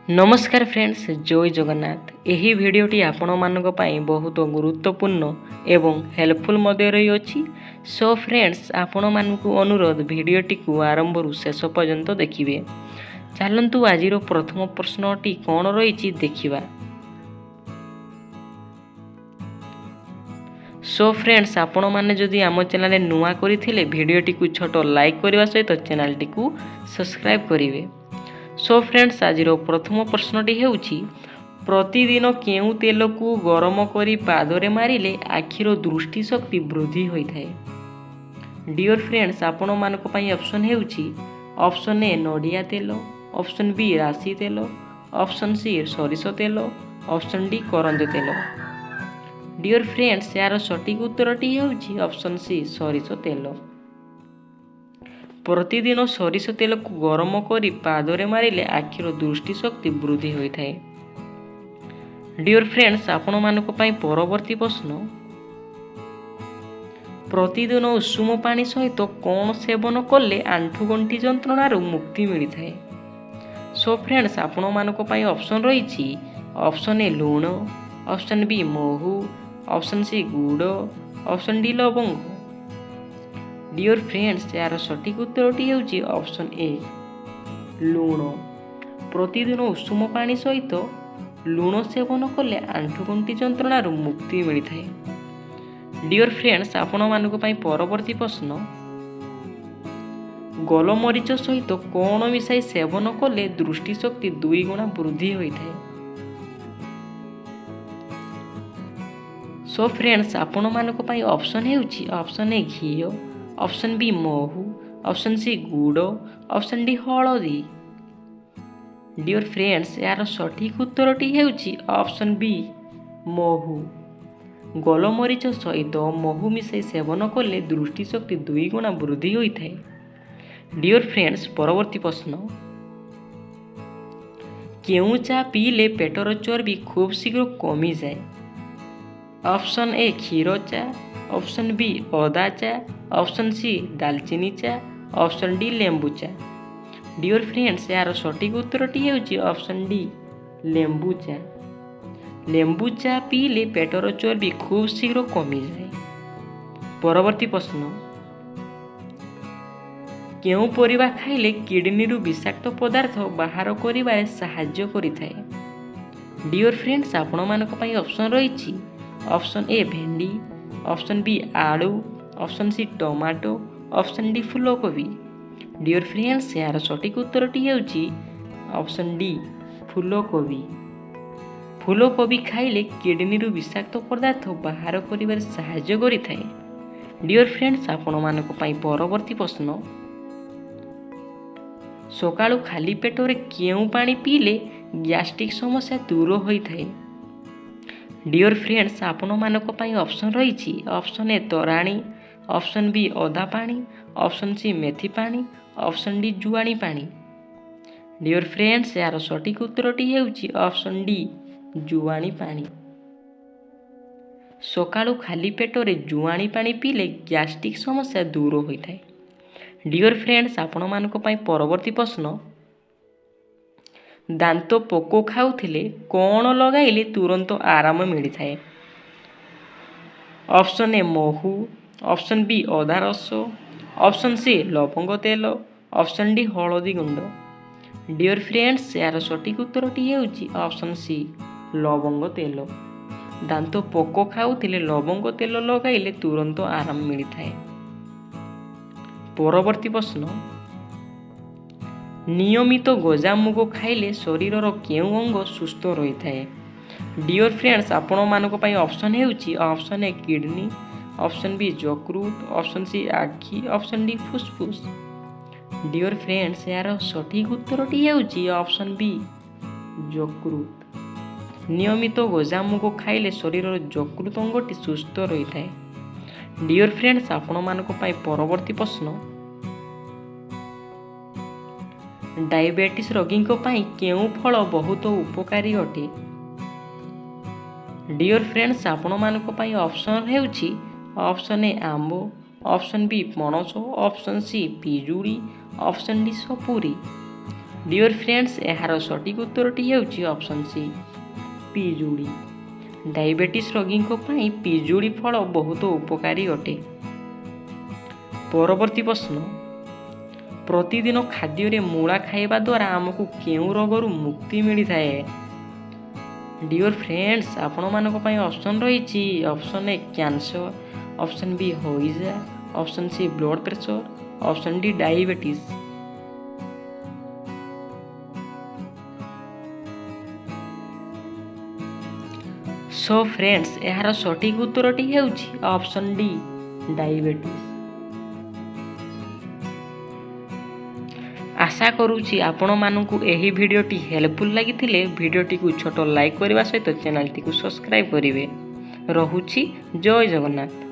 नमस्कार फ्रेंड्स, जय जगन्नाथ। यही भिडियोटी आपण मानक पई बहुत गुरुत्वपूर्ण एवं हेल्पफुल मध्य रही अछि। सो फ्रेंड्स, आपण मानकु अनुरोध भिडियोटी को आरंभ रु शेष पर्यंत देखिबे। चलंतु आजिरो प्रथम प्रश्नटी कोन रहिछि देखिबा। सो फ्रेंड्स, आपण माने जदि आम चैनल नुआ करिथिले भिडियोटी को छोट लाइक करबा सहित चैनलटी को सब्सक्राइब करिवे। सो फ्रेंड्स, आज प्रथम प्रश्नटी हेउछि प्रतिदिन केउ तेल को गरम करी पादरे मारिले आखिर दृष्टि शक्ति वृद्धि होइथाय। डियर फ्रेंड्स, आपण मानक पई ऑप्शन हेउछि ऑप्शन ए नडिया तेल, ऑप्शन बी राशि तेल, ऑप्शन सी सरिष तेल, ऑप्शन डी करंज तेल। डियर फ्रेंड्स, यार सटीक उत्तरटी हेउछि ऑप्शन सी सरिष तेल। प्रतिदिन सरिष तेल को गरम करी पादरे मारिले आखिर दृष्टि शक्ति वृद्धि होइथाय। डियर फ्रेंड्स, आपण मानक पई परवर्ती प्रश्न प्रतिदिन उषुम पानी सहित कौन सेवन कले आंठुगंठी जंत्रणार मुक्ति मिलिथाय। सो फ्रेंड्स, आपण मानक पई ऑप्शन रहिछि ऑप्शन ए लूण, ऑप्शन बी महू, ऑप्शन सी गुड़, ऑप्शन डी लवंग। डियर फ्रेंड्स, यार सटीक उत्तरटी हेउछि ऑप्शन ए लूण। प्रतिदिन उषुम पानी सहित लूण सेवन कले आंठुगंठी जंत्रणार मुक्ति मिलिथाय। डियर फ्रेंड्स, आपण मानक पई परवर्ती प्रश्न गोलमरीच सहित कौन मिसाई सेवन कले दृष्टि शक्ति 2 गुणा वृद्धि होइथाय। सो फ्रेंड्स, आपण मानक पई ऑप्शन हेउछि ऑप्शन ए घी, ऑप्शन बी महू, ऑप्शन सी गुड़, ऑप्शन डी हलदी। डियर फ्रेंड्स, यार सठिक उत्तरटी हेउछि ऑप्शन बी महू। गोलमरीच सहित महू मिसाई सेवन कले दृष्टि शक्ति 2 गुणा वृद्धि होइथाय। डियर फ्रेंड्स, परवर्ती प्रश्न केउ चा पीले पेटर चर्बी खूब शीघ्र कमी जाए। ऑप्शन ए क्षीर चा, ऑप्शन बी अदा चा, ऑप्शन सी दालचीनी चा, ऑप्शन डी लेंबू चा। डियर फ्रेंड्स, यार सटीक उत्तरटी हेउछि ऑप्शन डी लेंबू चा। लेंबू चा पीले पेटर चर्बी खूब शीघ्र कमी जाए। परवर्ती प्रश्न केउ परिबा खाइले किडनी रु विषाक्त पदार्थ बाहर करिबारे सहाय्य करिथाय। डियर फ्रेंड्स, आपण मानक पई ऑप्शन रहिछि ऑप्शन ए भेंडी, ऑप्शन बी आलू, option C tomato, option D फूलकोबी। डियर फ्रेंड्स, यार सटीक उत्तरटी हेउछि ऑप्शन डी फूलकोबी। फूलकोबी खाइले किडनी रु विषाक्त पदार्थ बाहर करिबारे सहाय्य करिथाय। डियर फ्रेंड्स, आपण मानक पई परवर्ती प्रश्न सकाळु खाली पेटरे केउ पानी पीले गैस्ट्रिक समस्या दूर होइथाय। डियर फ्रेंड्स, आपण मानक पई ऑप्शन रहिछि ऑप्शन ए तोराणी, ऑप्शन बी अदा पानी, ऑप्शन सी मेथी पानी, ऑप्शन डी जुआणी पानी। डियर फ्रेंड्स, यार सटीक उत्तरटी हेउछि ऑप्शन डी जुआणी पानी। सकाळु खाली पेटरे जुआणी पानी पीले गैस्ट्रिक समस्या दूर होइथाय। डियर फ्रेंड्स, आपण मानक पई परवर्ती प्रश्न दांत पोको खाउथिले कौन लगाइले तुरंत आराम मिलिथाय। ऑप्शन ए महू, ऑप्शन बी अदा रस, ऑप्शन सी लवंग तेल, ऑप्शन डी हलदी गुंड। डियर फ्रेंड्स, यार सटीक उत्तरटी हेउछि ऑप्शन सी लवंग तेल। दांत पोको खाउथिले लवंग तेल लगाइले तुरंत आराम मिलिथाय। परवर्ती प्रश्न नियमित गजामुग खाइले शरीरर केउ अंग सुस्थ रहिथाय। डियर फ्रेंड्स, आपण मानक पई ऑप्शन हेउछि option A kidney, option B यकृत, ऑप्शन सी आखि, ऑप्शन डी फुसफुस। डियर फ्रेंड्स, यार सठिक उत्तरटी हेउछि ऑप्शन बी यकृत। नियमित गजामुग खाइले शरीरर यकृत अंगटी सुस्थ रहिथाय। डियर फ्रेंड्स, आपण मानक पई परवर्ती प्रश्न डायबिटीज रोगी केउ फल बहुत उपकारी अटे। डियर फ्रेंड्स, आपण मानक पई ऑप्शन हेउछि ऑप्शन ए आंबो, ऑप्शन बी पणस, ऑप्शन सी पिजुड़ी, ऑप्शन डी सपुरी। डियर फ्रेंड्स यार सठिक उत्तरटी हेउछि ऑप्शन सी पिजुड़ी। डायबिटीज रोगी पिजुड़ी फल बहुत उपकारी अटे। परवर्ती प्रश्न प्रतिदिन खाद्य मूला खाइबा द्वारा आमको केउं रोगरु मुक्ति मिलता है। डियर फ्रेंड्स आपण मानक पई ऑप्शन रही option A cancer, option B हॉइजा, option C blood pressure, option D diabetes. So friends यार सठिक उत्तरटी हेउछि ऑप्शन डी डायबिटीज। आशा करूछि आपण मानकु एही भिडियोटी हेल्पफुल लागिथिले भिडियोटी को छोटो लाइक करबा सहित चैनल टी को सब्सक्राइब करिवे। रहुछि जय जगन्नाथ।